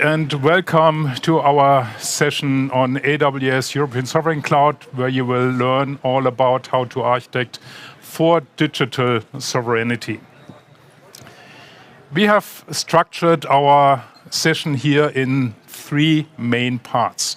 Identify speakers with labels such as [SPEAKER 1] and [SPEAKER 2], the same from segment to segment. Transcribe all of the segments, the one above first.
[SPEAKER 1] and welcome to our session on AWS European Sovereign Cloud, where you will learn all about how to architect for digital sovereignty. We have structured our session here in three main parts.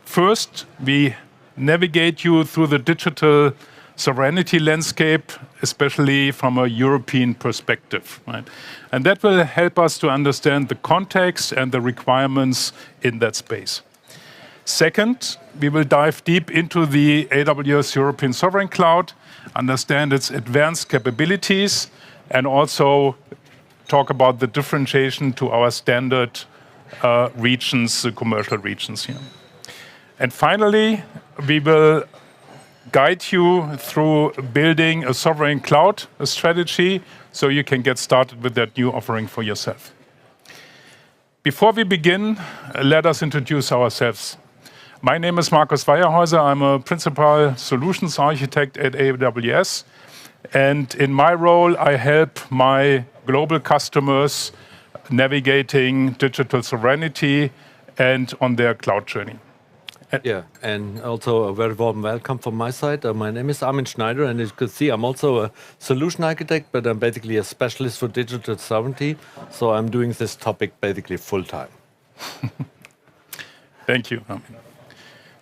[SPEAKER 1] First, we navigate you through the digital sovereignty landscape, especially from a European perspective, right? And that will help us to understand the context and the requirements in that space. Second, we will dive deep into the AWS European Sovereign Cloud, understand its advanced capabilities, and also talk about the differentiation to our standard regions, the commercial regions here. And finally, we will guide you through building a sovereign cloud strategy so you can get started with that new offering for yourself. Before we begin, let us introduce ourselves. My name is Markus Weierhäuser. I'm a principal solutions architect at AWS. And in my role, I help my global customers navigating digital sovereignty and on their cloud journey.
[SPEAKER 2] Yeah, and also a very warm welcome from my side. My name is Armin Schneider, and as you can see, I'm also a solution architect, but I'm basically a specialist for digital sovereignty. So I'm doing this topic basically full time.
[SPEAKER 1] Thank you, Armin.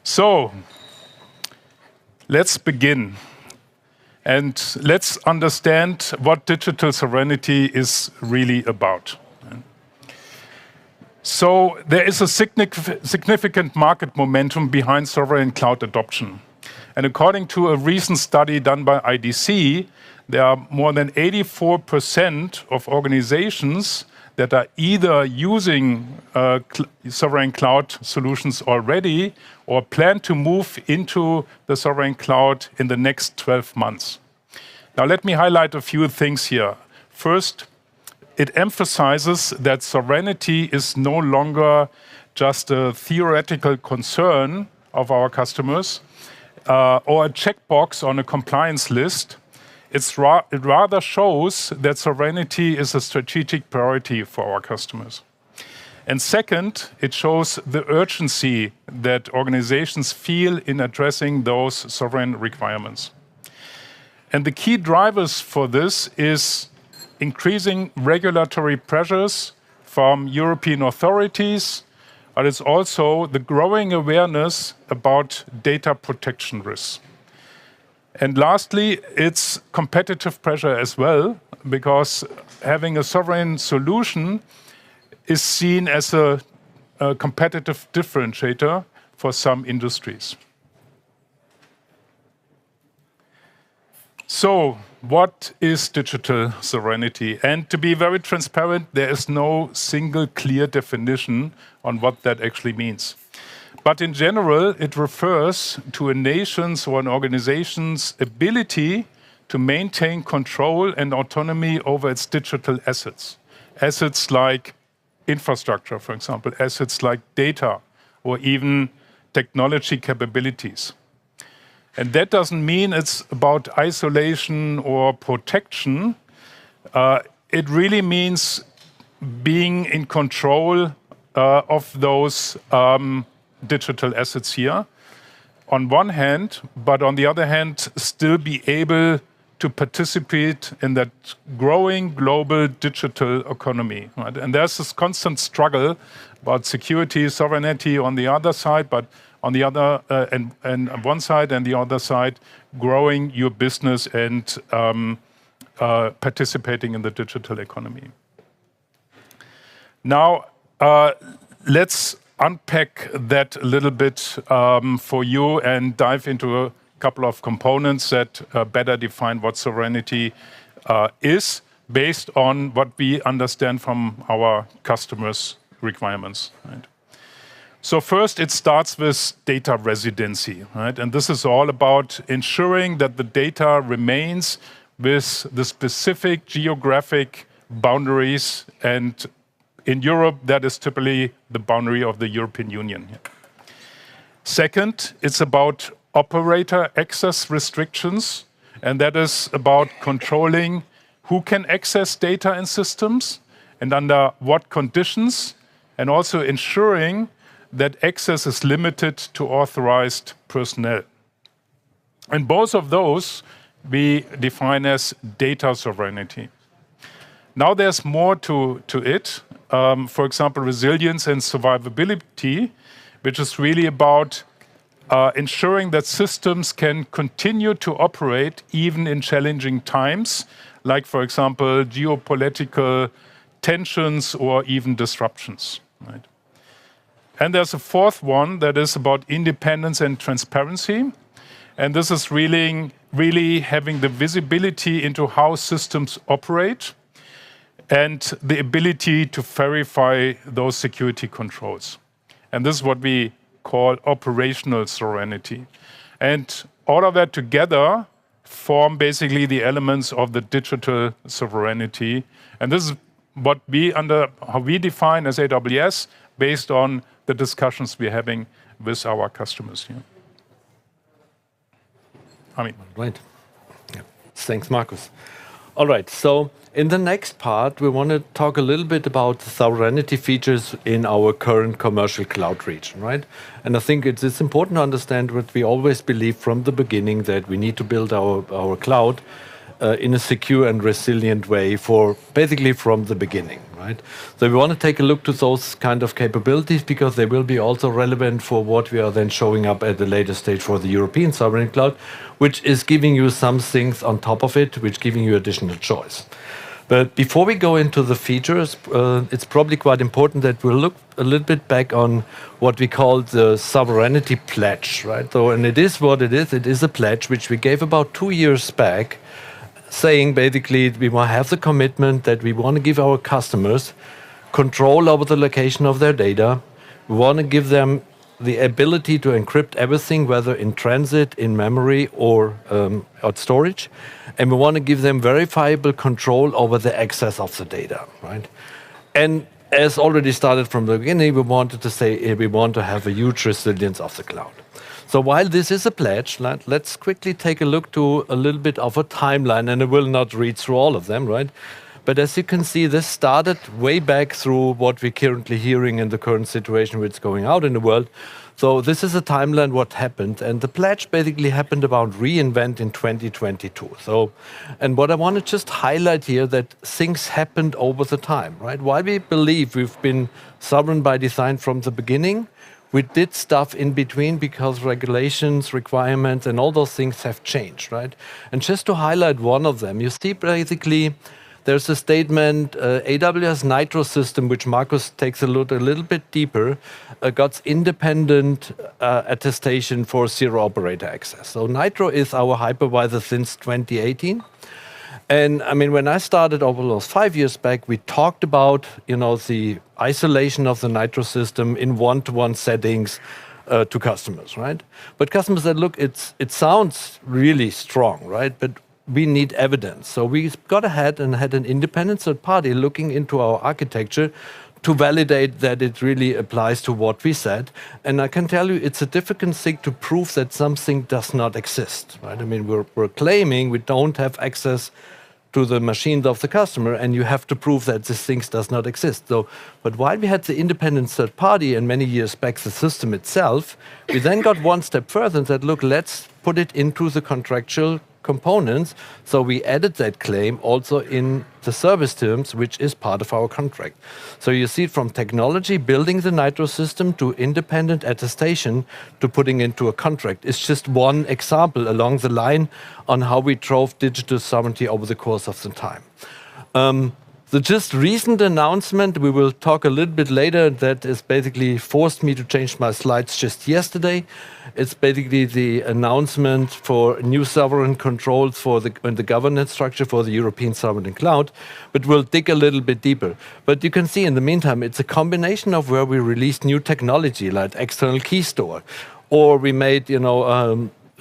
[SPEAKER 1] So let's begin. And let's understand what digital sovereignty is really about. So there is a significant market momentum behind sovereign cloud adoption. And according to a recent study done by IDC, there are more than 84% of organizations that are either using sovereign cloud solutions already or plan to move into the sovereign cloud in the next 12 months. Now, let me highlight a few things here. First, it emphasizes that sovereignty is no longer just a theoretical concern of our customers or a checkbox on a compliance list. It rather shows that sovereignty is a strategic priority for our customers. And second, it shows the urgency that organizations feel in addressing those sovereign requirements. And the key drivers for this is increasing regulatory pressures from European authorities, but it's also the growing awareness about data protection risks. And lastly, it's competitive pressure as well, because having a sovereign solution is seen as a competitive differentiator for some industries. So, what is digital sovereignty? And to be very transparent, there is no single clear definition on what that actually means. But in general, it refers to a nation's or an organization's ability to maintain control and autonomy over its digital assets. Assets like infrastructure, for example, assets like data, or even technology capabilities. And that doesn't mean it's about isolation or protection. It really means being in control of those digital assets here, on one hand, but on the other hand, still be able to participate in that growing global digital economy. Right? And there's this constant struggle about security, sovereignty on the other side, but on the other, and on one side and the other side, growing your business and participating in the digital economy. Now, let's unpack that a little bit for you and dive into a couple of components that better define what sovereignty is, based on what we understand from our customers' requirements. Right? So first, it starts with data residency, right? And this is all about ensuring that the data remains with the specific geographic boundaries, and in Europe, that is typically the boundary of the European Union. Second, it's about operator access restrictions, and that is about controlling who can access data and systems and under what conditions, and also ensuring that access is limited to authorized personnel. And both of those we define as data sovereignty. Now there's more to it. For example, resilience and survivability, which is really about ensuring that systems can continue to operate even in challenging times, like, for example, geopolitical tensions or even disruptions. Right? And there's a fourth one that is about independence and transparency. And this is really having the visibility into how systems operate and the ability to verify those security controls. And this is what we call operational sovereignty. And all of that together form basically the elements of the digital sovereignty. And this is what how we define as AWS based on the discussions we're having with our customers here.
[SPEAKER 2] Right. Yeah. Thanks, Markus. All right, so in the next part, we want to talk a little bit about the sovereignty features in our current commercial cloud region, right? And I think it's important to understand what we always believe from the beginning, that we need to build our cloud in a secure and resilient way for basically from the beginning, right? So we want to take a look to those kind of capabilities because they will be also relevant for what we are then showing up at the later stage for the European sovereign cloud, which is giving you some things on top of it, which giving you additional choice. But before we go into the features, it's probably quite important that we'll look a little bit back on what we call the sovereignty pledge, right? So, and it is what it is. It is a pledge which we gave about 2 years back, saying basically we want to have the commitment that we want to give our customers control over the location of their data. We want to give them the ability to encrypt everything, whether in transit, in memory, or at storage. And we want to give them verifiable control over the access of the data, right? And as already started from the beginning, we wanted to say we want to have a huge resilience of the cloud. So while this is a pledge, let's quickly take a look to a little bit of a timeline, and I will not read through all of them, right? But as you can see, this started way back through what we're currently hearing in the current situation which is going out in the world. So this is a timeline what happened, and the pledge basically happened about reInvent in 2022. So, and what I want to just highlight here that things happened over the time, right? While we believe we've been sovereign by design from the beginning, we did stuff in between because regulations, requirements, and all those things have changed, right? And just to highlight one of them, you see basically there's a statement, AWS Nitro system, which Markus takes a little bit deeper, got independent attestation for zero operator access. So Nitro is our hypervisor since 2018. And I mean, when I started over those 5 years back, we talked about, the isolation of the Nitro system in one-to-one settings to customers, right? But customers said, look, it sounds really strong, right? But we need evidence. So we got ahead and had an independent third party looking into our architecture to validate that it really applies to what we said. And I can tell you, it's a difficult thing to prove that something does not exist, right? I mean, we're claiming we don't have access to the machines of the customer, and you have to prove that this thing does not exist. So, but while we had the independent third party and many years back the system itself, we then got one step further and said, look, let's put it into the contractual components. So we added that claim also in the service terms, which is part of our contract. So you see it from technology, building the Nitro system, to independent attestation, to putting into a contract. It's just one example along the line on how we drove digital sovereignty over the course of the time. The just recent announcement, we will talk a little bit later, that is basically forced me to change my slides just yesterday. It's basically the announcement for new sovereign controls for the governance structure for the European sovereign cloud, but we'll dig a little bit deeper. But you can see in the meantime, it's a combination of where we released new technology like external key store, or we made,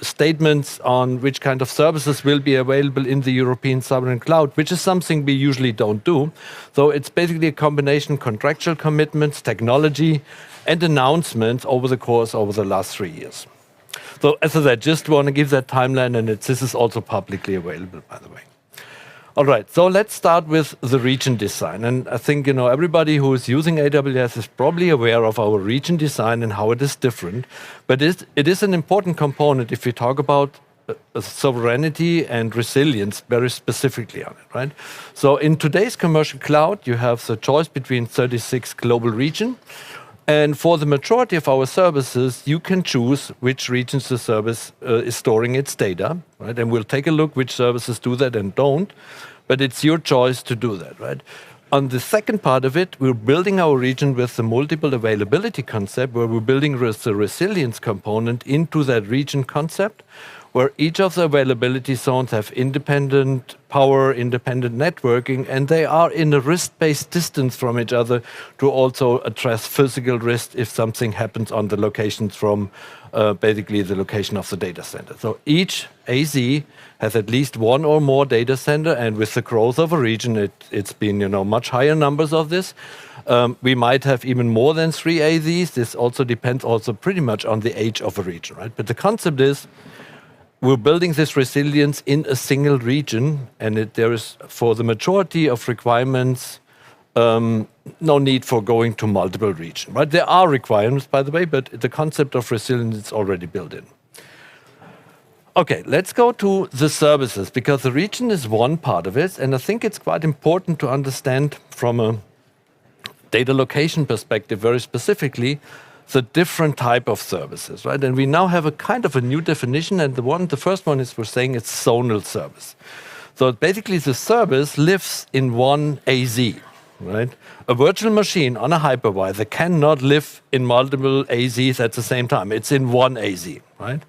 [SPEAKER 2] statements on which kind of services will be available in the European sovereign cloud, which is something we usually don't do. So it's basically a combination contractual commitments, technology, and announcements over the last 3 years. So as I said, just want to give that timeline, and this is also publicly available, by the way. All right, so let's start with the region design. And I think everybody who is using AWS is probably aware of our region design and how it is different. But it is an important component if we talk about sovereignty and resilience very specifically on it, right? So in today's commercial cloud, you have the choice between 36 global regions. And for the majority of our services, you can choose which regions the service is storing its data, right? And we'll take a look which services do that and don't, but it's your choice to do that, right? On the second part of it, we're building our region with the multiple availability concept, where we're building the resilience component into that region concept, where each of the availability zones have independent power, independent networking, and they are in a risk-based distance from each other to also address physical risk if something happens on the locations from basically the location of the data center. So each AZ has at least one or more data center, and with the growth of a region, it's been much higher numbers of this. We might have even more than 3 AZs. This also depends pretty much on the age of a region, right? But the concept is, we're building this resilience in a single region, and there is, for the majority of requirements, no need for going to multiple regions. Right? There are requirements, by the way, but the concept of resilience is already built in. Okay, let's go to the services, because the region is one part of it, and I think it's quite important to understand from a data location perspective very specifically the different type of services, right? And we now have a kind of a new definition, and the first one is we're saying it's zonal service. So basically the service lives in one AZ, right? A virtual machine on a hypervisor cannot live in multiple AZs at the same time. It's in one AZ, right?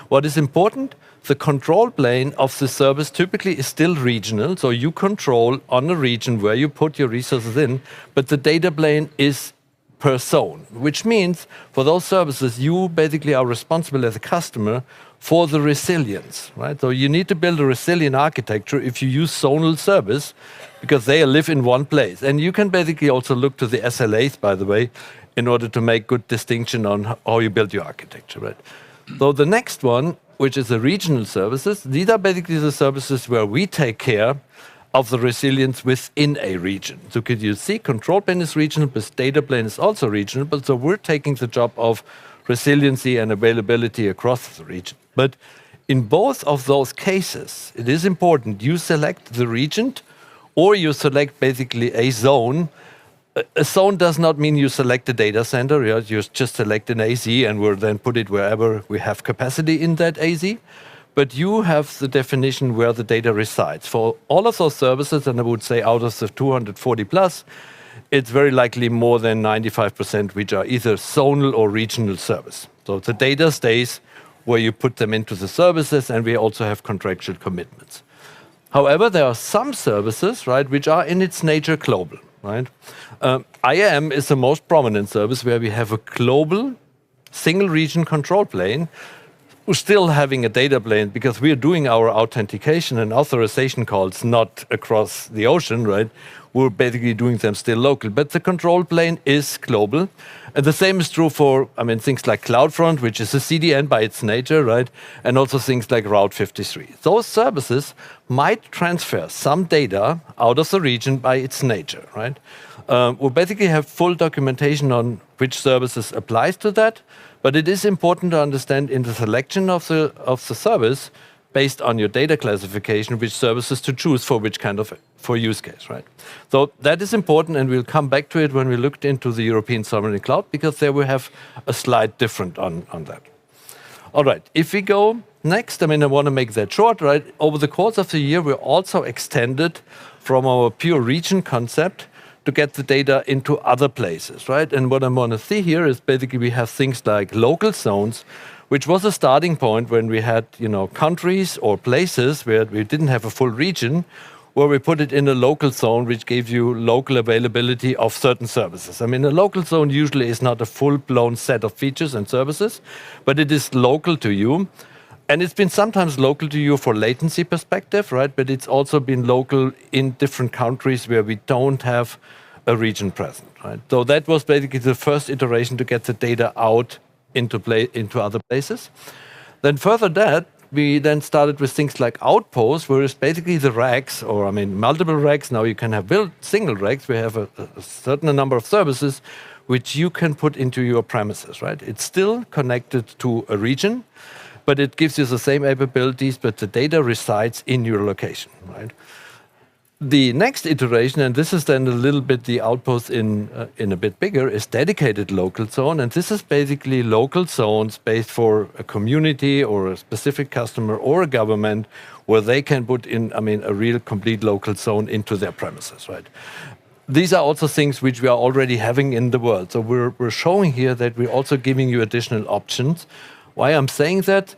[SPEAKER 2] What is important? The control plane of the service typically is still regional, so you control on a region where you put your resources in, but the data plane is per zone, which means for those services, you basically are responsible as a customer for the resilience, right? So you need to build a resilient architecture if you use zonal service, because they live in one place. And you can basically also look to the SLAs, by the way, in order to make good distinction on how you build your architecture, right? So the next one, which is the regional services, these are basically the services where we take care of the resilience within a region. So could you see, control plane is regional, but data plane is also regional, but so we're taking the job of resiliency and availability across the region. But in both of those cases, it is important you select the region or you select basically a zone. A zone does not mean you select a data center, you just select an AZ and we'll then put it wherever we have capacity in that AZ. But you have the definition where the data resides. For all of those services, and I would say out of the 240 plus, it's very likely more than 95% which are either zonal or regional service. So the data stays where you put them into the services, and we also have contractual commitments. However, there are some services, right, which are in its nature global, right? IAM is the most prominent service where we have a global single region control plane. We're still having a data plane because we are doing our authentication and authorization calls not across the ocean, right? We're basically doing them still local, but the control plane is global. And the same is true for, things like CloudFront, which is a CDN by its nature, right? And also things like Route 53. Those services might transfer some data out of the region by its nature, right? We basically have full documentation on which services applies to that. But it is important to understand in the selection of the service, based on your data classification, which services to choose for which kind of for use case, right? So that is important, and we'll come back to it when we looked into the European Sovereign Cloud, because there we have a slide different on that. All right, if we go next, I want to make that short, right? Over the course of the year, we also extended from our pure region concept to get the data into other places, right? And what I want to see here is basically we have things like local zones, which was a starting point when we had, countries or places where we didn't have a full region, where we put it in a local zone, which gave you local availability of certain services. A local zone usually is not a full-blown set of features and services, but it is local to you. And it's been sometimes local to you for latency perspective, right? But it's also been local in different countries where we don't have a region present, right? So that was basically the first iteration to get the data out into other places. Then further that, we then started with things like Outposts, where it's basically the racks, or I mean, multiple racks. Now you can have built single racks. We have a certain number of services which you can put into your premises, right? It's still connected to a region, but it gives you the same capabilities, but the data resides in your location, right? The next iteration, and this is then a little bit the Outpost in a bit bigger, is dedicated local zone. And this is basically local zones based for a community or a specific customer or a government where they can put in, I mean, a real complete local zone into their premises, right? These are also things which we are already having in the world. So we're showing here that we're also giving you additional options. Why I'm saying that?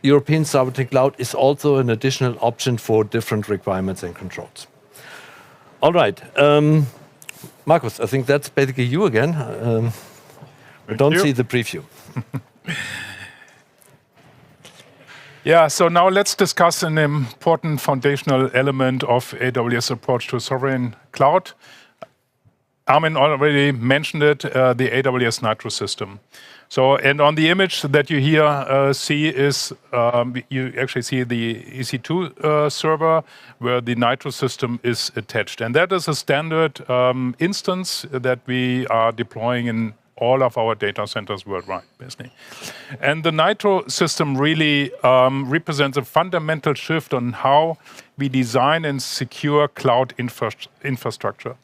[SPEAKER 2] European Sovereign Cloud is also an additional option for different requirements and controls. All right, Markus, I think that's basically you again. I don't see the preview.
[SPEAKER 1] Yeah, so now let's discuss an important foundational element of AWS approach to sovereign cloud. Armin already mentioned it, the AWS Nitro system. So, and on the image that you here see is, you actually see the EC2 server where the Nitro system is attached. And that is a standard instance that we are deploying in all of our data centers worldwide, basically. And the Nitro system really represents a fundamental shift on how we design and secure cloud infrastructure.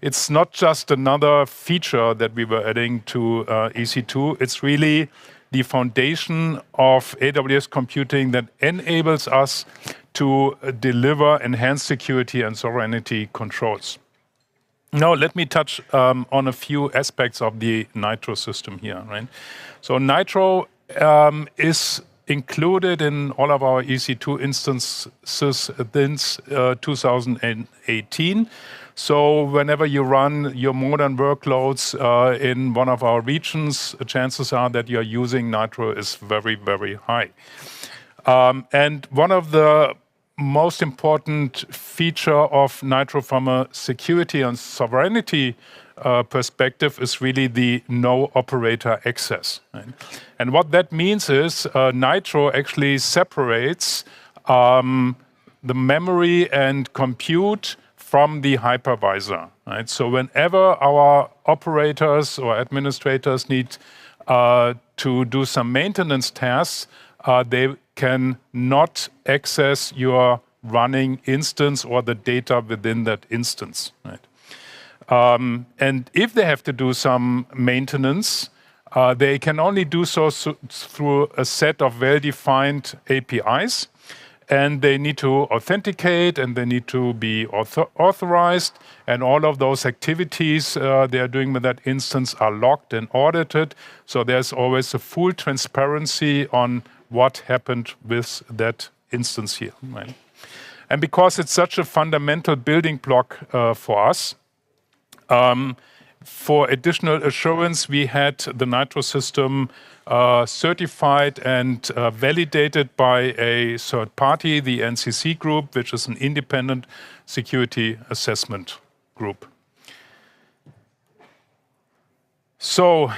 [SPEAKER 1] It's not just another feature that we were adding to EC2. It's really the foundation of AWS computing that enables us to deliver enhanced security and sovereignty controls. Now, let me touch on a few aspects of the Nitro system here, right? So Nitro is included in all of our EC2 instances since 2018. So whenever you run your modern workloads in one of our regions, chances are that you're using Nitro is very, very high. And one of the most important feature of Nitro from a security and sovereignty perspective is really the no operator access. Right? And what that means is Nitro actually separates the memory and compute from the hypervisor. Right? So whenever our operators or administrators need to do some maintenance tasks, they can not access your running instance or the data within that instance. Right? And if they have to do some maintenance, they can only do so through a set of well-defined APIs. And they need to authenticate and they need to be authorized. And all of those activities they are doing with that instance are logged and audited. So there's always a full transparency on what happened with that instance here. Right? And because it's such a fundamental building block for us, for additional assurance, we had the Nitro system certified and validated by a third party, the NCC group, which is an independent security assessment group. So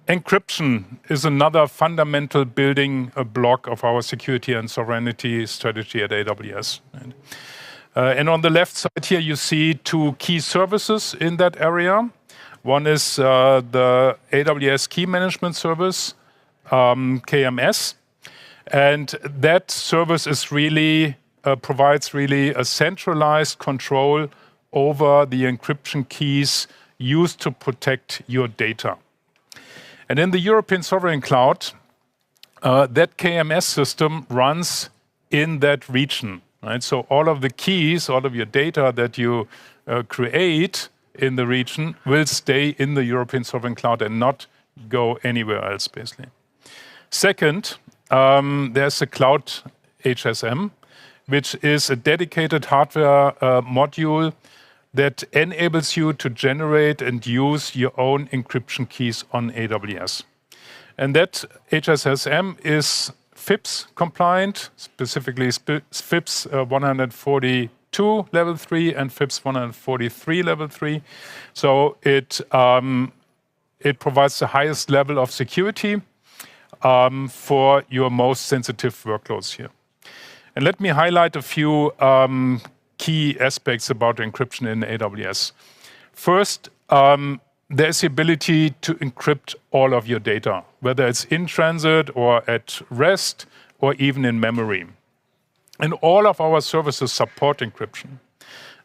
[SPEAKER 1] encryption is another fundamental building block of our security and sovereignty strategy at AWS. And on the left side here, you see two key services in that area. One is the AWS Key Management Service, KMS. And that service is really, provides really a centralized control over the encryption keys used to protect your data. And in the European Sovereign Cloud, that KMS system runs in that region. Right? So all of the keys, all of your data that you create in the region will stay in the European Sovereign Cloud and not go anywhere else, basically. Second, there's a Cloud HSM, which is a dedicated hardware module that enables you to generate and use your own encryption keys on AWS. And that HSM is FIPS compliant, specifically FIPS 142 level 3 and FIPS 143 level 3. So it provides the highest level of security for your most sensitive workloads here. And let me highlight a few key aspects about encryption in AWS. First, there's the ability to encrypt all of your data, whether it's in transit or at rest or even in memory. And all of our services support encryption.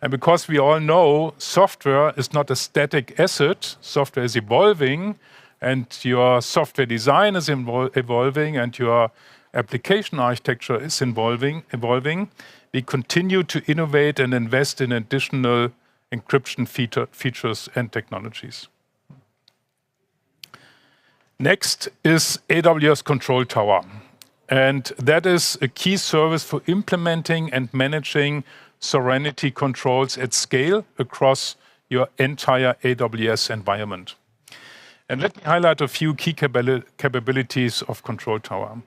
[SPEAKER 1] And because we all know software is not a static asset, software is evolving, and your software design is evolving, and your application architecture is evolving, we continue to innovate and invest in additional encryption features and technologies. Next is AWS Control Tower. And that is a key service for implementing and managing sovereignty controls at scale across your entire AWS environment. And let me highlight a few key capabilities of Control Tower.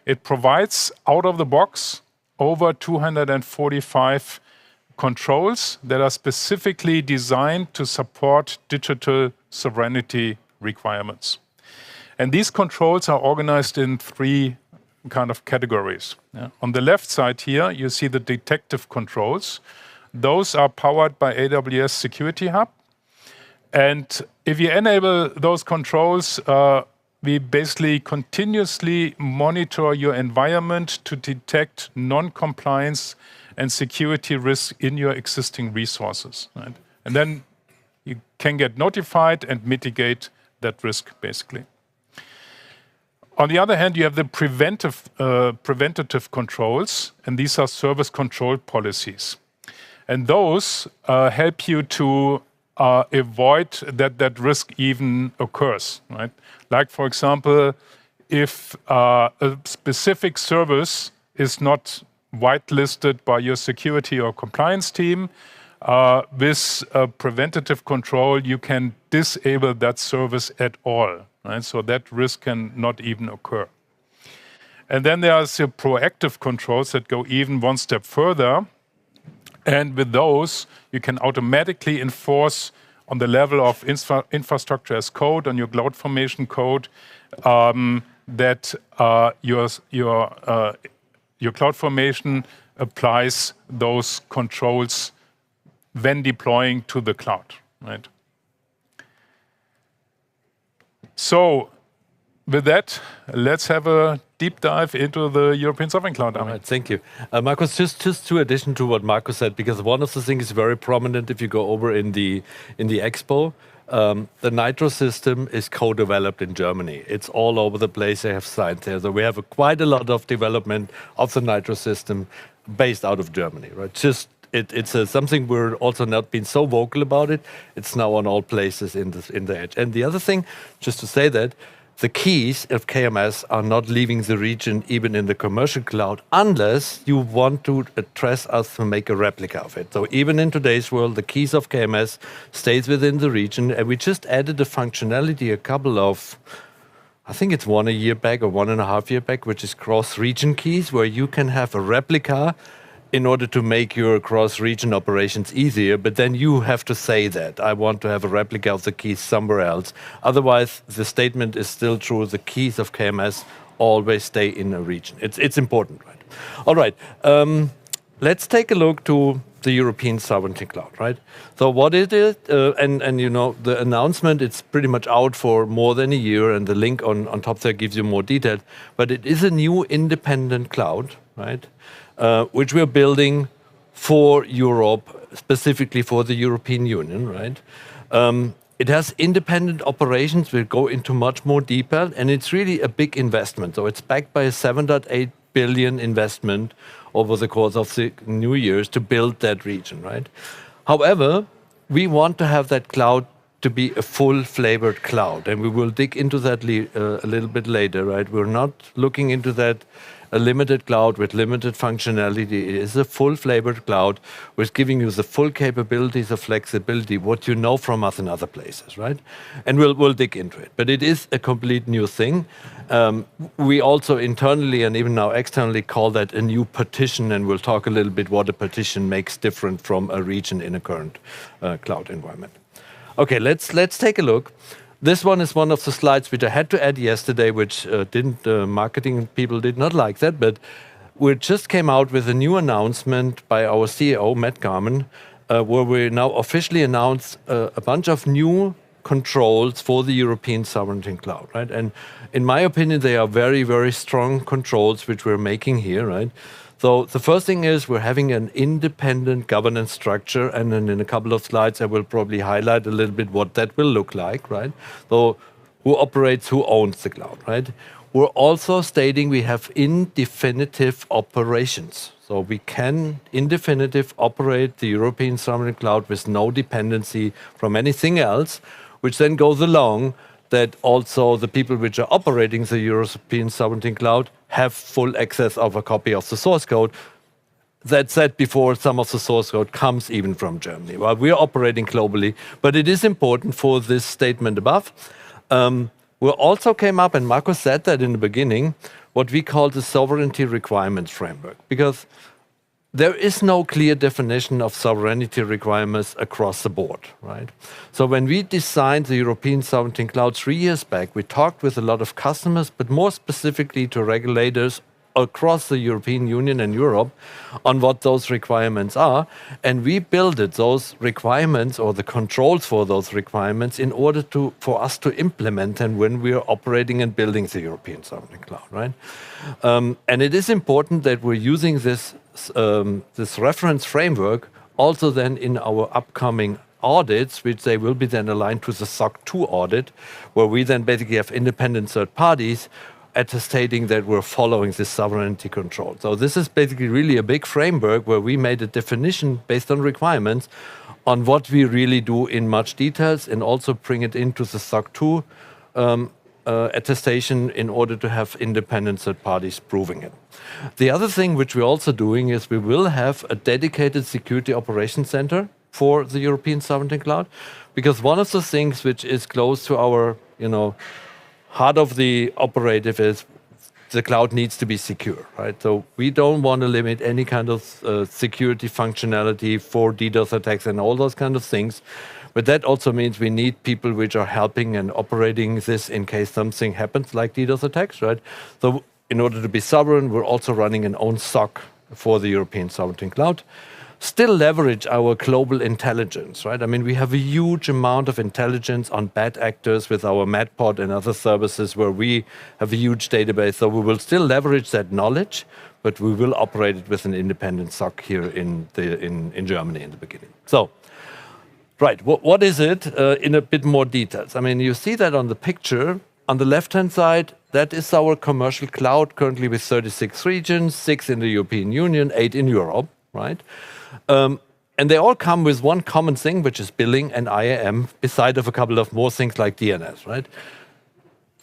[SPEAKER 1] It provides out of the box over 245 controls that are specifically designed to support digital sovereignty requirements. And these controls are organized in three kind of categories. On the left side here, you see the detective controls. Those are powered by AWS Security Hub. And if you enable those controls, we basically continuously monitor your environment to detect non-compliance and security risks in your existing resources. Right? And then you can get notified and mitigate that risk, basically. On the other hand, you have the preventative controls, and these are service control policies. And those help you to avoid that risk even occurs, right? Like, for example, if a specific service is not whitelisted by your security or compliance team, with a preventative control, you can disable that service at all. Right? So that risk can not even occur. And then there are the proactive controls that go even one step further. And with those, you can automatically enforce on the level of infrastructure as code, on your CloudFormation code, that your CloudFormation applies those controls when deploying to the cloud. Right? So, with that, let's have a deep dive into the European Sovereign Cloud.
[SPEAKER 2] All right, thank you. Markus, just to addition to what Markus said, because one of the things is very prominent if you go over in the expo, the Nitro system is co-developed in Germany. It's all over the place. They have sites there. So we have quite a lot of development of the Nitro system based out of Germany, right? It's something we're also not being so vocal about it. It's now on all places in the edge. And the other thing, just to say that, the keys of KMS are not leaving the region even in the commercial cloud unless you want to address us to make a replica of it. So even in today's world, the keys of KMS stays within the region. And we just added a functionality a couple of, I think it's 1 year back or 1.5 years back, which is cross-region keys, where you can have a replica in order to make your cross-region operations easier, but then you have to say that, I want to have a replica of the keys somewhere else. Otherwise, the statement is still true, the keys of KMS always stay in a region. It's important, right? All right, let's take a look to the European Sovereignty Cloud, right? So what is it? And you know, the announcement, it's pretty much out for more than a year, and the link on top there gives you more detail, but it is a new independent cloud, right? Which we're building for Europe, specifically for the European Union, right? It has independent operations. We'll go into much more detail, and it's really a big investment. So it's backed by a 7.8 billion investment over the course of the new years to build that region, right? However, we want to have that cloud to be a full-flavored cloud, and we will dig into that a little bit later, right? We're not looking into that a limited cloud with limited functionality. It is a full-flavored cloud with giving you the full capabilities of flexibility, what you know from us in other places, right? And we'll dig into it. But it is a complete new thing. We also internally and even now externally call that a new partition, and we'll talk a little bit what a partition makes different from a region in a current cloud environment. Okay, let's take a look. This one is one of the slides which I had to add yesterday, which marketing people did not like that, but we just came out with a new announcement by our CEO, Matt Garman, where we now officially announced a bunch of new controls for the European sovereignty cloud, right? And in my opinion, they are very, very strong controls which we're making here, right? So the first thing is we're having an independent governance structure, and then in a couple of slides, I will probably highlight a little bit what that will look like, right? So who operates, who owns the cloud, right? We're also stating we have indefinitive operations. So we can, in definitive, operate the European sovereign cloud with no dependency from anything else, which then goes along that also the people which are operating the European sovereignty cloud have full access of a copy of the source code. That said before, some of the source code comes even from Germany. Well, we are operating globally, but it is important for this statement above. We also came up, and Marco said that in the beginning, what we call the sovereignty requirements framework, because there is no clear definition of sovereignty requirements across the board, right? So when we designed the European Sovereignty Cloud 3 years back, we talked with a lot of customers, but more specifically to regulators across the European Union and Europe on what those requirements are. And we built those requirements or the controls for those requirements in order for us to implement them when we are operating and building the European Sovereignty Cloud, right? And it is important that we're using this reference framework also then in our upcoming audits, which they will be then aligned to the SOC 2 audit, where we then basically have independent third parties attestating that we're following this sovereignty control. So this is basically really a big framework where we made a definition based on requirements on what we really do in much details, and also bring it into the SOC 2 attestation in order to have independent third parties proving it. The other thing which we're also doing is we will have a dedicated security operations center for the European Sovereignty Cloud, because one of the things which is close to our, heart of the operative is the cloud needs to be secure, right? So we don't want to limit any kind of security functionality for DDoS attacks and all those kind of things. But that also means we need people which are helping and operating this in case something happens like DDoS attacks, right? So in order to be sovereign, we're also running an own SOC for the European Sovereignty Cloud. Still leverage our global intelligence, right? I mean, we have a huge amount of intelligence on bad actors with our Matpod and other services where we have a huge database. So we will still leverage that knowledge, but we will operate it with an independent SOC here in Germany in the beginning. So, right, what is it in a bit more details? I mean, you see that on the picture. On the left-hand side, that is our commercial cloud, currently with 36 regions, 6 in the European Union, 8 in Europe, right? And they all come with one common thing, which is billing and IAM, beside of a couple of more things like DNS, right?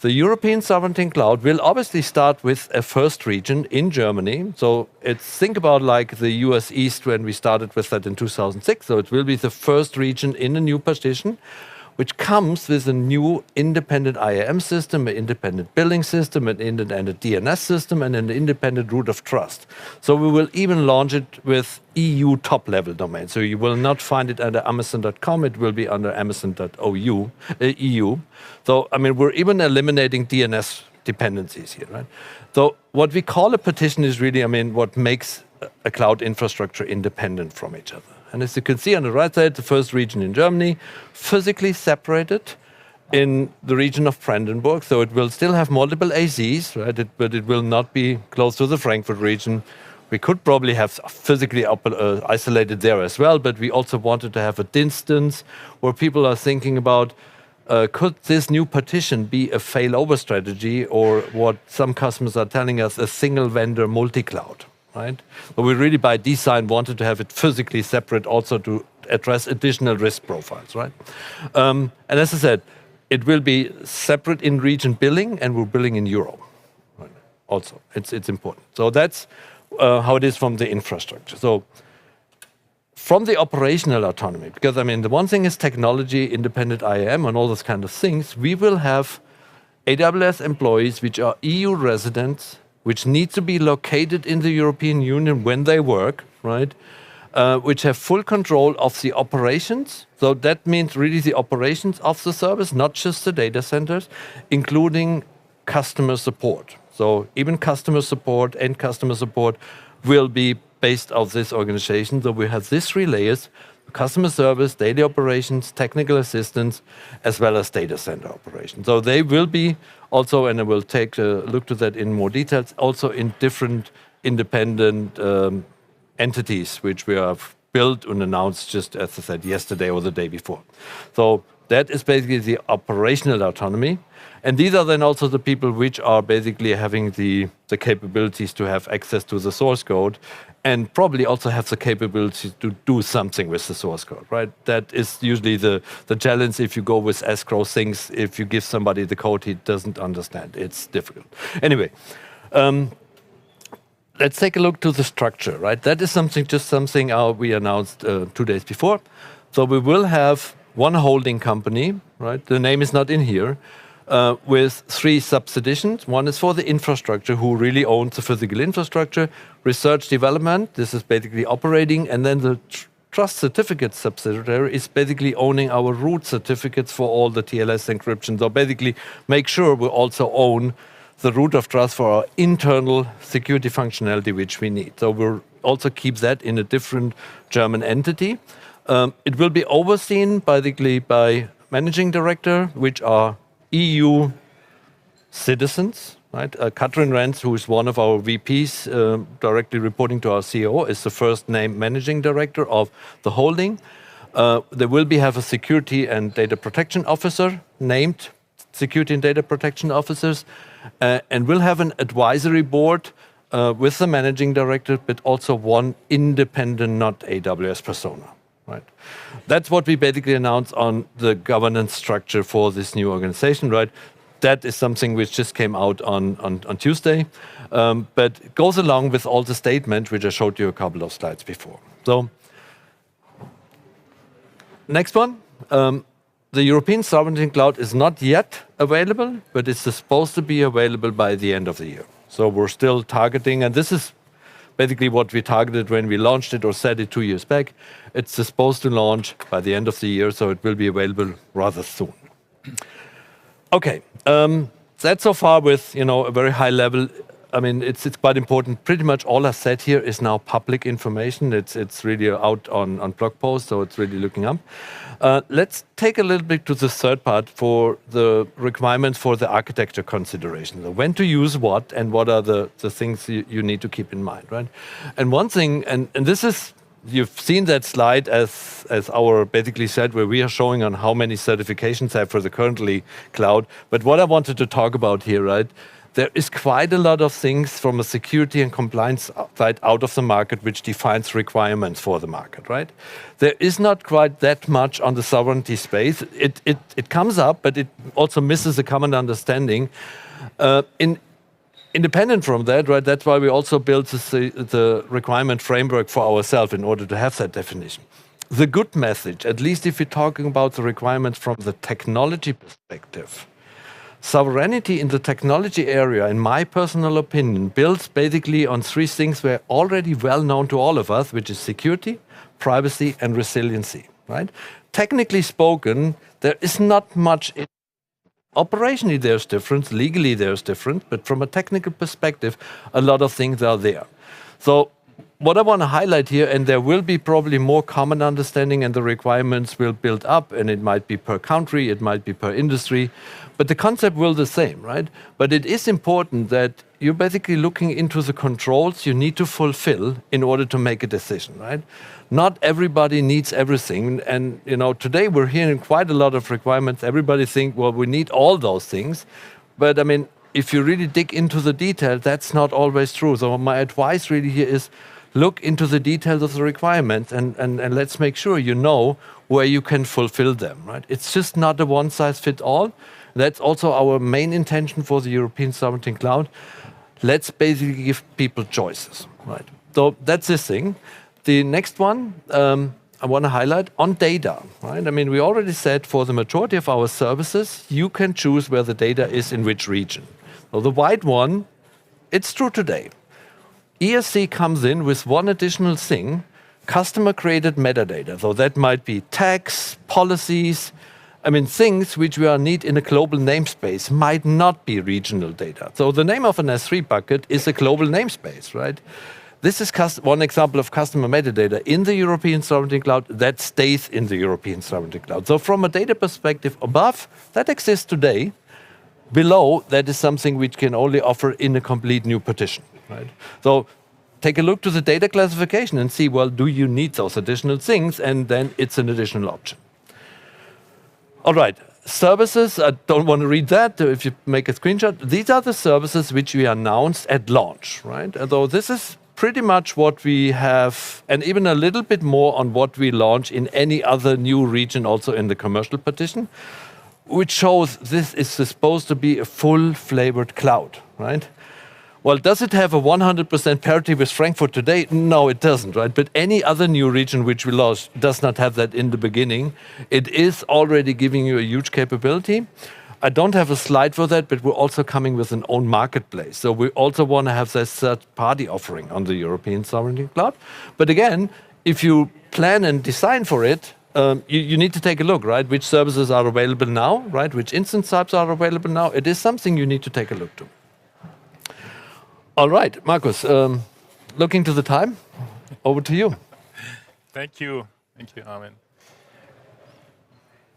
[SPEAKER 2] The European Sovereignty Cloud will obviously start with a first region in Germany. So think about like the US East when we started with that in 2006. So it will be the first region in a new partition, which comes with a new independent IAM system, an independent billing system, and a DNS system, and an independent root of trust. So we will even launch it with EU top-level domain. So you will not find it under Amazon.com, it will be under Amazon.eu. So, I mean, we're even eliminating DNS dependencies here, right? So what we call a partition is really, I mean, what makes a cloud infrastructure independent from each other. And as you can see on the right side, the first region in Germany, physically separated in the region of Brandenburg. So it will still have multiple AZs, right? But it will not be close to the Frankfurt region. We could probably have physically isolated there as well, but we also wanted to have a distance where people are thinking about, could this new partition be a failover strategy, or what some customers are telling us, a single vendor multi-cloud? Right? But we really, by design, wanted to have it physically separate also to address additional risk profiles, right? And as I said, it will be separate in region billing, and we're billing in euro. Right? Also, it's important. So that's how it is from the infrastructure. So from the operational autonomy, because I mean, the one thing is technology, independent IAM, and all those kind of things. We will have AWS employees which are EU residents, which need to be located in the European Union when they work, right? Which have full control of the operations. So that means really the operations of the service, not just the data centers, including customer support. So even customer support and customer support will be based off this organization. So we have these 3 layers: customer service, daily operations, technical assistance, as well as data center operations. So they will be also, and I will take a look to that in more details, also in different independent entities, which we have built and announced just, as I said, yesterday or the day before. So that is basically the operational autonomy. And these are then also the people which are basically having the capabilities to have access to the source code and probably also have the capability to do something with the source code, right? That is usually the challenge if you go with escrow things. If you give somebody the code he doesn't understand, it's difficult. Anyway, let's take a look to the structure, right? That is something we announced 2 days before. So we will have one holding company, right? The name is not in here, with 3 subdivisions. One is for the infrastructure, who really owns the physical infrastructure. Research development, this is basically operating. And then the trust certificate subsidiary is basically owning our root certificates for all the TLS encryption. So basically make sure we also own the root of trust for our internal security functionality, which we need. So we'll also keep that in a different German entity. It will be overseen basically by managing director, which are EU citizens, right? Katrin Renz, who is one of our VPs, directly reporting to our CEO, is the first name managing director of the holding. There will have a security and data protection officer named security and data protection officers, and we'll have an advisory board with the managing director, but also one independent, not AWS persona. Right. That's what we basically announced on the governance structure for this new organization, right? That is something which just came out on Tuesday, but it goes along with all the statements which I showed you a couple of slides before. So, next one. The European Sovereign Cloud is not yet available, but it's supposed to be available by the end of the year. So we're still targeting, and this is basically what we targeted when we launched it or said it 2 years back. It's supposed to launch by the end of the year, so it will be available rather soon. Okay, that's so far with a very high level. I mean, it's quite important. Pretty much all I said here is now public information. It's really out on blog posts, so it's really looking up. Let's take a little bit to the third part for the requirements for the architecture consideration. So when to use what and what are the things you need to keep in mind, right? And one thing, and this is, you've seen that slide as our basically said, where we are showing on how many certifications I have for the currently cloud. But what I wanted to talk about here, right? There is quite a lot of things from a security and compliance side out of the market which defines requirements for the market, right? There is not quite that much on the sovereignty space. It comes up, but it also misses a common understanding. Independent from that, right? That's why we also built the requirement framework for ourselves in order to have that definition. The good message, at least if we're talking about the requirements from the technology perspective, sovereignty in the technology area, in my personal opinion, builds basically on 3 things that are already well known to all of us, which is security, privacy, and resiliency, right? Technically spoken, there is not much. Operationally, there's difference. Legally, there's difference. But from a technical perspective, a lot of things are there. So what I want to highlight here, and there will be probably more common understanding and the requirements will build up, and it might be per country, it might be per industry, but the concept will the same, right? But it is important that you're basically looking into the controls you need to fulfill in order to make a decision, right? Not everybody needs everything. And today we're hearing quite a lot of requirements. Everybody think, well, we need all those things. But I mean, if you really dig into the detail, that's not always true. So my advice really here is look into the details of the requirements and let's make sure you know where you can fulfill them, right? It's just not a one-size-fits-all. That's also our main intention for the European Sovereign Cloud. Let's basically give people choices, right? So that's this thing. The next one I want to highlight on data, right? I mean, we already said for the majority of our services, you can choose where the data is in which region. So the white one, it's true today. ESC comes in with one additional thing, customer-created metadata. So that might be tags, policies, I mean, things which we need in a global namespace might not be regional data. So the name of an S3 bucket is a global namespace, right? This is one example of customer metadata in the European Sovereignty Cloud that stays in the European Sovereignty Cloud. So from a data perspective above, that exists today. Below, that is something which can only offer in a complete new partition, right? So take a look to the data classification and see, well, do you need those additional things? And then it's an additional option. All right, services, I don't want to read that if you make a screenshot. These are the services which we announced at launch, right? Although this is pretty much what we have, and even a little bit more on what we launch in any other new region, also in the commercial partition, which shows this is supposed to be a full-flavored cloud, right? Well, does it have a 100% parity with Frankfurt today? No, it doesn't, right? But any other new region which we launched does not have that in the beginning. It is already giving you a huge capability. I don't have a slide for that, but we're also coming with an own marketplace. So we also want to have this third-party offering on the European Sovereignty Cloud. But again, if you plan and design for it, you need to take a look, right? Which services are available now, right? Which instance types are available now? It is something you need to take a look to. All right, Markus, looking to the time, over to you.
[SPEAKER 1] Thank you, Armin.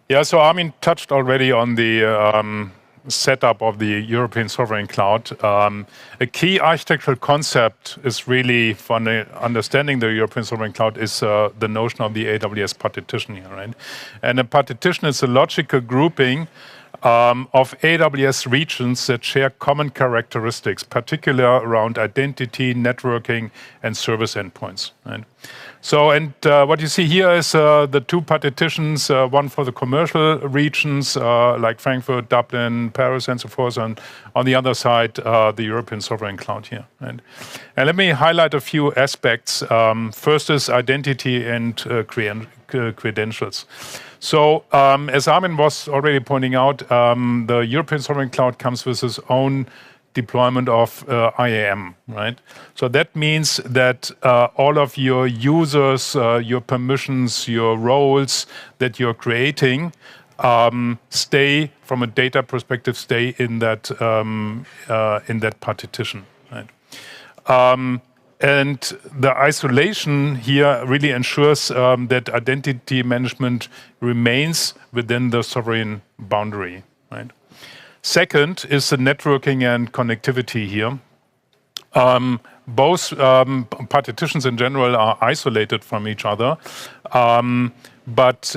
[SPEAKER 1] Yeah, so Armin touched already on the setup of the European Sovereign Cloud. A key architectural concept is really, for understanding the European Sovereign Cloud, is the notion of the AWS partition here, right? And a partition is a logical grouping of AWS regions that share common characteristics, particularly around identity, networking, and service endpoints, right? So, and what you see here is the two partitions, one for the commercial regions, like Frankfurt, Dublin, Paris, and so forth, and on the other side, the European Sovereign Cloud here. And let me highlight a few aspects. First is identity and credentials. So, as Armin was already pointing out, the European Sovereign Cloud comes with its own deployment of IAM, right? So that means that all of your users, your permissions, your roles that you're creating stay, from a data perspective, stay in that partition, right? And the isolation here really ensures that identity management remains within the sovereign boundary, right? Second is the networking and connectivity here. Both partitions in general are isolated from each other, but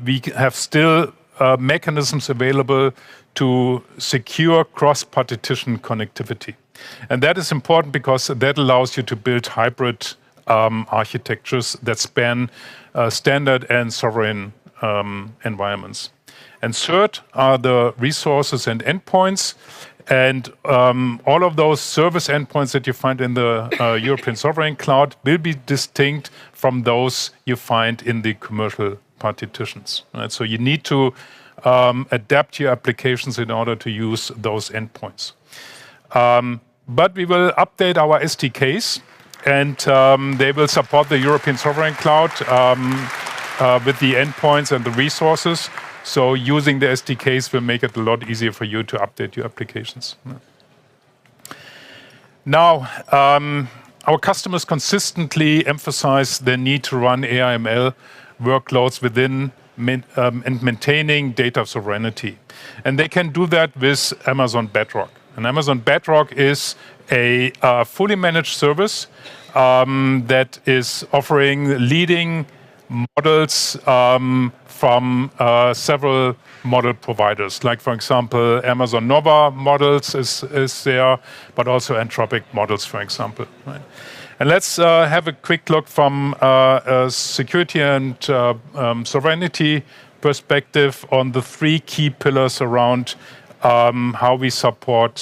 [SPEAKER 1] we have still mechanisms available to secure cross-partition connectivity. And that is important because that allows you to build hybrid architectures that span standard and sovereign environments. And third are the resources and endpoints. And all of those service endpoints that you find in the European Sovereign Cloud will be distinct from those you find in the commercial partitions, right? So you need to adapt your applications in order to use those endpoints. But we will update our SDKs, and they will support the European Sovereign Cloud with the endpoints and the resources. So using the SDKs will make it a lot easier for you to update your applications. Now, our customers consistently emphasize the need to run AI/ML workloads within and maintaining data sovereignty. And they can do that with Amazon Bedrock. And Amazon Bedrock is a fully managed service that is offering leading models from several model providers, like, for example, Amazon Nova models is there, but also Anthropic models, for example. Right? And let's have a quick look from a security and sovereignty perspective on the three key pillars around how we support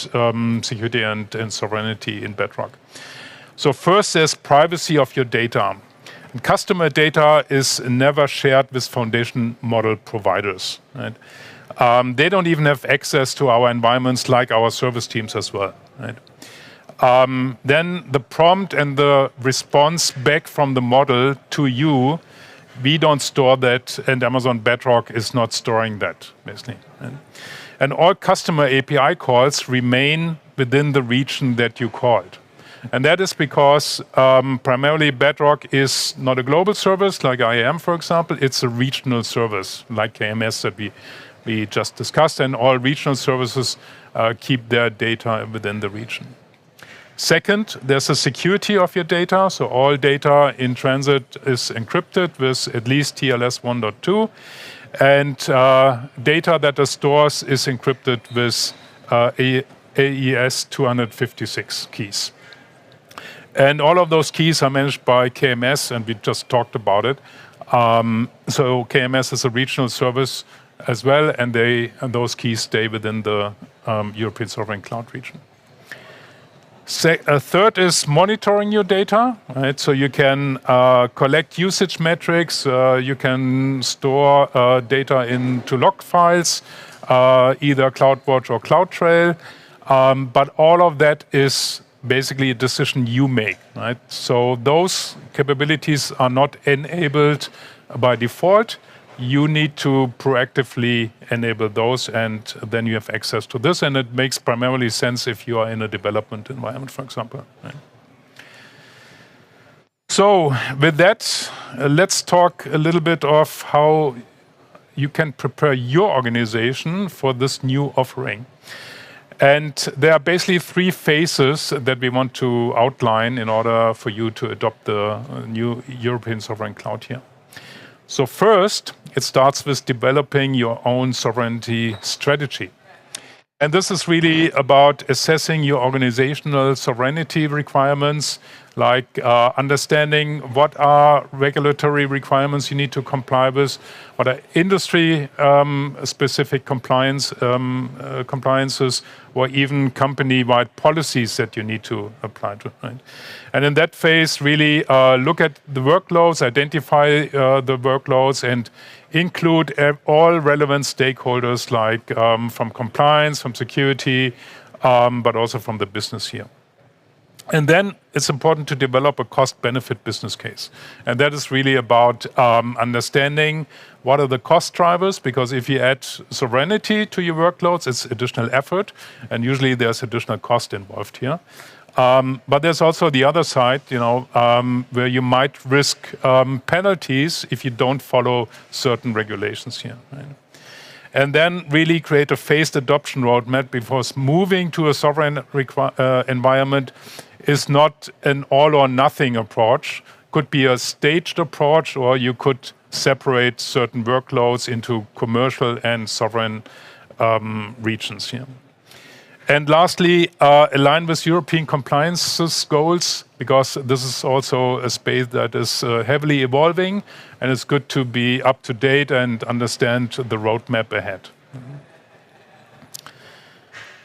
[SPEAKER 1] security and sovereignty in Bedrock. So first, there's privacy of your data. And customer data is never shared with foundation model providers. Right? They don't even have access to our environments like our service teams as well. Right? Then the prompt and the response back from the model to you we don't store that, and Amazon Bedrock is not storing that, basically. And all customer API calls remain within the region that you called. And that is because primarily Bedrock is not a global service like IAM, for example. It's a regional service like KMS that we just discussed, and all regional services keep their data within the region. Second, there's a security of your data. So all data in transit is encrypted with at least TLS 1.2. And data that it stores is encrypted with AES 256 keys. And all of those keys are managed by KMS, and we just talked about it. So KMS is a regional service as well, and those keys stay within the European Sovereign Cloud region. Third is monitoring your data, right? So you can collect usage metrics, you can store data into log files, either CloudWatch or CloudTrail, but all of that is basically a decision you make, right? So those capabilities are not enabled by default. You need to proactively enable those, and then you have access to this. And it makes primarily sense if you are in a development environment, for example. Right? So with that, let's talk a little bit of how you can prepare your organization for this new offering. And there are basically three phases that we want to outline in order for you to adopt the new European Sovereign Cloud here. So first, it starts with developing your own sovereignty strategy. And this is really about assessing your organizational sovereignty requirements, like understanding what are regulatory requirements you need to comply with, what are industry-specific compliances, or even company-wide policies that you need to apply to. Right? And in that phase, really look at the workloads, identify the workloads, and include all relevant stakeholders, like from compliance, from security, but also from the business here. And then it's important to develop a cost-benefit business case. And that is really about understanding what are the cost drivers, because if you add sovereignty to your workloads, it's additional effort, and usually there's additional cost involved here. But there's also the other side, where you might risk penalties if you don't follow certain regulations here. Right? And then really create a phased adoption roadmap, because moving to a sovereign environment is not an all-or-nothing approach. Could be a staged approach, or you could separate certain workloads into commercial and sovereign regions here. And lastly, align with European compliance goals, because this is also a space that is heavily evolving, and it's good to be up to date and understand the roadmap ahead.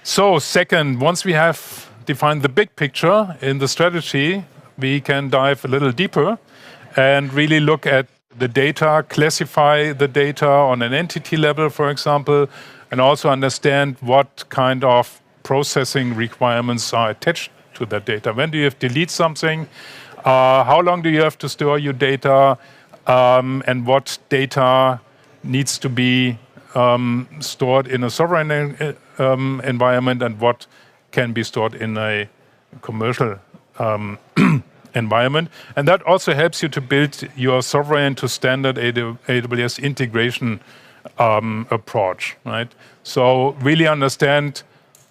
[SPEAKER 1] So second, once we have defined the big picture in the strategy, we can dive a little deeper and really look at the data, classify the data on an entity level, for example, and also understand what kind of processing requirements are attached to that data. When do you have to delete something? How long do you have to store your data? And what data needs to be stored in a sovereign environment, and what can be stored in a commercial environment. And that also helps you to build your sovereign to standard AWS integration approach, right? So really understand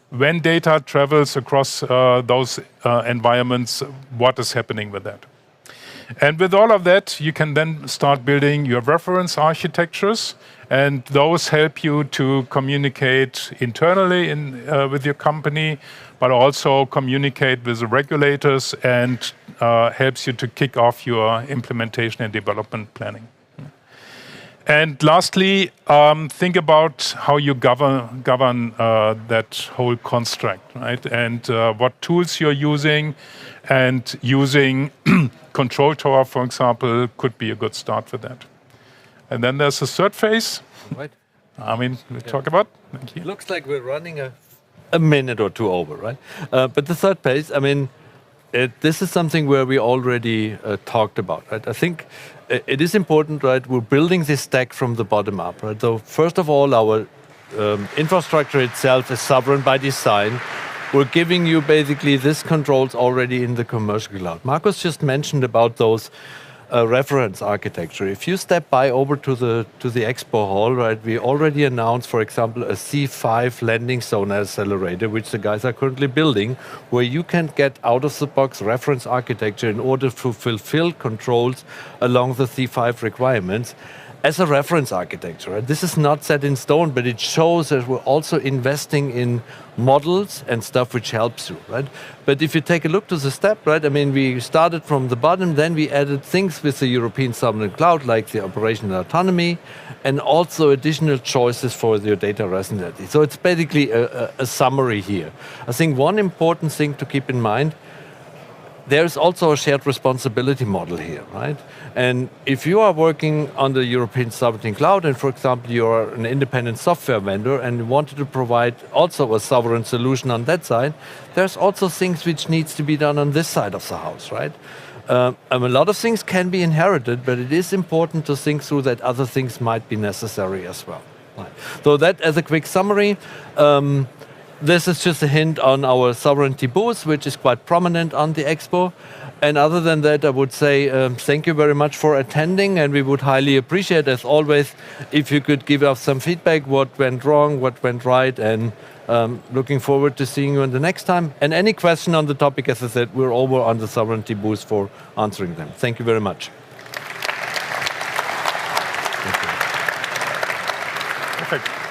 [SPEAKER 1] when data travels across those environments, what is happening with that. And with all of that, you can then start building your reference architectures, and those help you to communicate internally with your company, but also communicate with the regulators, and helps you to kick off your implementation and development planning. And lastly, think about how you govern that whole construct, right? And what tools you're using, and using Control Tower, for example, could be a good start for that. And then there's a third phase.
[SPEAKER 2] Right.
[SPEAKER 1] We talk about. Thank you.
[SPEAKER 2] Looks like we're running a minute or two over, right? But the third phase, this is something where we already talked about, right? I think it is important, right? We're building this stack from the bottom up, right? So first of all, our infrastructure itself is sovereign by design. We're giving you basically this controls already in the commercial cloud. Markus just mentioned about those reference architecture. If you step by over to the expo hall, right, we already announced, for example, a C5 landing zone accelerator, which the guys are currently building, where you can get out of the box reference architecture in order to fulfill controls along the C5 requirements as a reference architecture. Right? This is not set in stone, but it shows that we're also investing in models and stuff which helps you, right? But if you take a look to the step, right, I mean, we started from the bottom, then we added things with the European Sovereign Cloud, like the operational autonomy, and also additional choices for your data residency. So it's basically a summary here. I think one important thing to keep in mind, there's also a shared responsibility model here, right? And if you are working on the European Sovereign Cloud, and for example, you're an independent software vendor and wanted to provide also a sovereign solution on that side, there's also things which needs to be done on this side of the house, right? A lot of things can be inherited, but it is important to think through that other things might be necessary as well. Right. So that as a quick summary, this is just a hint on our sovereignty booth, which is quite prominent on the expo. And other than that, I would say thank you very much for attending, and we would highly appreciate, as always, if you could give us some feedback, what went wrong, what went right, and looking forward to seeing you the next time. And any question on the topic, as I said, we're over on the sovereignty booth for answering them. Thank you very much.
[SPEAKER 1] Perfect.